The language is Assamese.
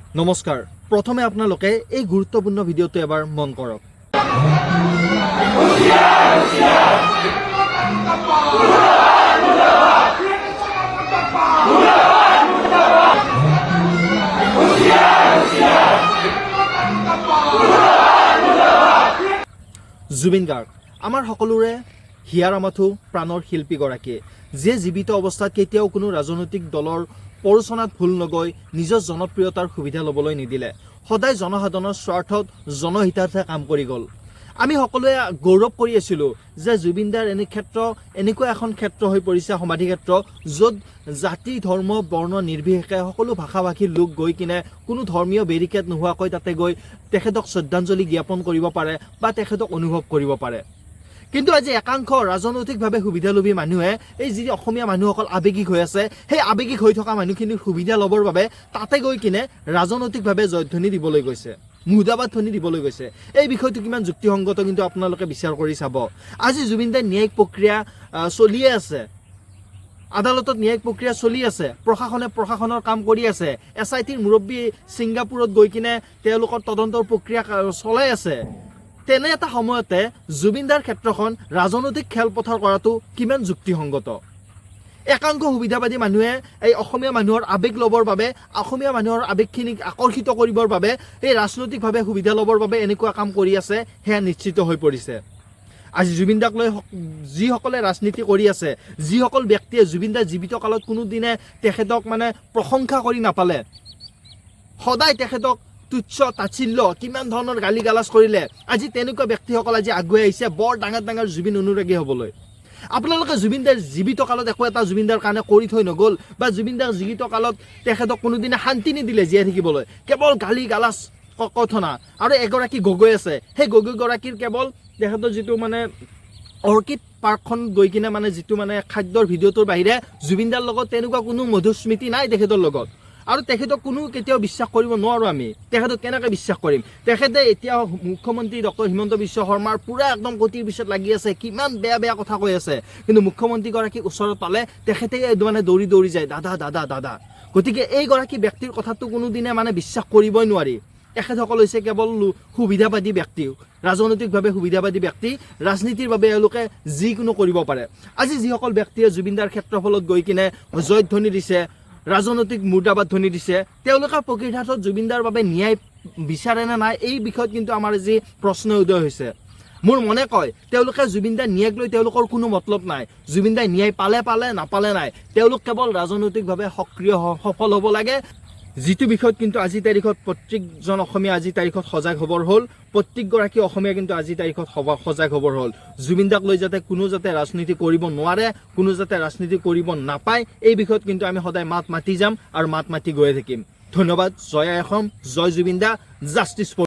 নমস্কাৰ প্ৰথমে আপোনালোকে এই গুৰুত্বপূৰ্ণ ভিডিঅ'টো এবাৰ মন কৰক জুবিন গাৰ্গ আমাৰ সকলোৰে হিয়াৰ আমঠু প্ৰাণৰ শিল্পীগৰাকীয়ে যে জীৱিত অৱস্থাত কেতিয়াও কোনো ৰাজনৈতিক দলৰ পৰচনাত ভুল নগৈ নিজৰ জনপ্ৰিয়তাৰ সুবিধা ল'বলৈ নিদিলে সদায় জনসাধাৰণৰ স্বাৰ্থত জনহিতাৰ্থে কাম কৰি গ'ল আমি সকলোৱে গৌৰৱ কৰি আছিলোঁ যে জুবিন দাৰ এনেকুৱা এখন ক্ষেত্ৰ হৈ পৰিছে সমাধি ক্ষেত্ৰ য'ত জাতি ধৰ্ম বৰ্ণ নিৰ্বিশেষে সকলো ভাষা ভাষীৰ লোক গৈ কিনে কোনো ধৰ্মীয় বেৰিকেড নোহোৱাকৈ তাতে গৈ তেখেতক শ্ৰদ্ধাঞ্জলি জ্ঞাপন কৰিব পাৰে বা তেখেতক অনুভৱ কৰিব পাৰে কিন্তু আজি একাংশ ৰাজনৈতিকভাৱে সুবিধালোভী মানুহে এই যি অসমীয়া মানুহসকল আৱেগিক হৈ আছে সেই আৱেগিক হৈ থকা মানুহখিনিৰ সুবিধা ল'বৰ বাবে তাতে গৈ কিনে ৰাজনৈতিকভাৱে জয়ধ্বনি দিবলৈ গৈছে মুৰ্দাবাদ ধ্বনি দিবলৈ গৈছে এই বিষয়টো কিমান যুক্তিসংগত কিন্তু আপোনালোকে বিচাৰ কৰি চাব আজি জুবিন দাৰ ন্যায়িক প্ৰক্ৰিয়া চলিয়ে আছে আদালতত ন্যায়িক প্ৰক্ৰিয়া চলি আছে প্ৰশাসনৰ কাম কৰি আছে SITৰ মুৰব্বী ছিংগাপুৰত গৈ কিনে তেওঁলোকৰ তদন্তৰ প্ৰক্ৰিয়া চলাই আছে তেনে এটা সময়তে জুবিনদাৰ ক্ষেত্ৰখন ৰাজনৈতিক খেলপথাৰ কৰাটো কিমান যুক্তিসংগত একাংশ সুবিধাবাদী মানুহে এই অসমীয়া মানুহৰ আৱেগ ল'বৰ বাবে অসমীয়া মানুহৰ আৱেগখিনিক আকৰ্ষিত কৰিবৰ বাবে এই ৰাজনৈতিকভাৱে সুবিধা ল'বৰ বাবে এনেকুৱা কাম কৰি আছে সেয়া নিশ্চিত হৈ পৰিছে আজি জুবিন দাক লৈ যিসকলে ৰাজনীতি কৰি আছে যিসকল ব্যক্তিয়ে জুবিন দাৰ জীৱিত কালত কোনোদিনে তেখেতক প্ৰশংসা কৰি নাপালে সদায় তেখেতক তুচ্ছ তাচ্ছিল্য কিমান ধৰণৰ গালি গালাজ কৰিলে আজি তেনেকুৱা ব্যক্তিসকল আজি আগুৱাই আহিছে বৰ ডাঙৰ জুবিন অনুৰাগী হ'বলৈ আপোনালোকে জুবিন দাৰ জীৱিত কালত একো এটা জুবিন দাৰ কাৰণে কৰি থৈ নগ'ল বা জুবিন দাৰ জীৱিত কালত তেখেতক কোনোদিনে শান্তি নিদিলে জীয়াই থাকিবলৈ কেৱল গালি গালাজ কথনা আৰু এগৰাকী গগৈ আছে সেই গগৈগৰাকীৰ কেৱল তেখেতৰ যিটো অৰ্কিড পাৰ্কখন গৈ কিনে যিটো খাদ্যৰ ভিডিঅ'টোৰ বাহিৰে জুবিন দাৰ লগত তেনেকুৱা কোনো মধুৰ স্মৃতি নাই তেখেতৰ লগত আৰু তেখেতক কোনো কেতিয়াও বিশ্বাস কৰিব নোৱাৰো আমি তেখেতক কেনেকৈ বিশ্বাস কৰিম তেখেতে এতিয়া মুখ্যমন্ত্ৰী ডক্টৰ হিমন্ত বিশ্ব শৰ্মাৰ পুৰা একদম গতিৰ পিছত লাগি আছে কিমান বেয়া কথা কৈ আছে কিন্তু মুখ্যমন্ত্ৰীগৰাকীক ওচৰত পালে তেখেতে দৌৰি যায় দাদা গতিকে এইগৰাকী ব্যক্তিৰ কথাটো কোনোদিনে বিশ্বাস কৰিবই নোৱাৰি তেখেতসকল হৈছে কেৱল সুবিধাবাদী ব্যক্তি ৰাজনৈতিকভাৱে সুবিধাবাদী ব্যক্তি ৰাজনীতিৰ বাবে এওঁলোকে যিকোনো কৰিব পাৰে আজি যিসকল ব্যক্তিয়ে জুবিনদাৰ ক্ষেত্ৰফলত গৈ কিনে জয়ধ্বনি দিছে ৰাজনৈতিক মুৰ্দাবাদ ধ্বনি দিছে তেওঁলোকে প্ৰকৃতাৰ্থত জুবিনদাৰ বাবে ন্যায় বিচাৰে নে নাই এই বিষয়ত কিন্তু আমাৰ যি প্ৰশ্ন উদয় হৈছে মোৰ মনে কয় তেওঁলোকে জুবিনদাৰ ন্যায়ক লৈ তেওঁলোকৰ কোনো মতলব নাই জুবিনদাই ন্যায় পালে নাপালে নাই তেওঁলোক কেৱল ৰাজনৈতিকভাৱে সক্ৰিয় সফল হ'ব লাগে যিটো বিষয়ত কিন্তু আজি তাৰিখত প্ৰত্যেকজন অসমীয়া আজি তাৰিখত সজাগ হ'বৰ হ'ল প্ৰত্যেকগৰাকী অসমীয়া কিন্তু আজি তাৰিখত সজাগ হ'বৰ হ'ল জুবিনদাক লৈ কোনো যাতে ৰাজনীতি কৰিব নোৱাৰে কোনো যাতে ৰাজনীতি কৰিব নাপায় এই বিষয়ত কিন্তু আমি সদায় মাত মাতি যাম আৰু মাত মাতি গৈয়ে থাকিম ধন্যবাদ জয় অসম জয় জুবিন দা জাষ্টিছ